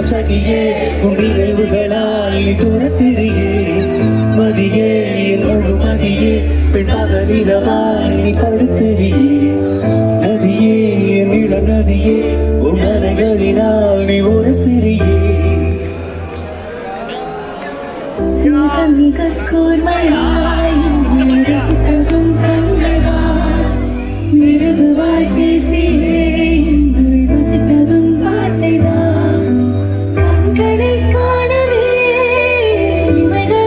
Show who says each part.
Speaker 1: சகியே உன் நினைவுகளால் நீ துரத்திரியே மதியே என் முழு மதியே பெண்ணாக நிலவாய் நீ படுத்திரியே நதியே என் இளம் நதியே உன் அலைகளினால் நீ ஒரு சிறியே
Speaker 2: மிக மிக கூர்மையாய் ரசித்ததும் கண்களாய் மிருதுவாய் பேசியே வசித்ததும் வார்த்தைதான் கண்களை காணவே இமைகள்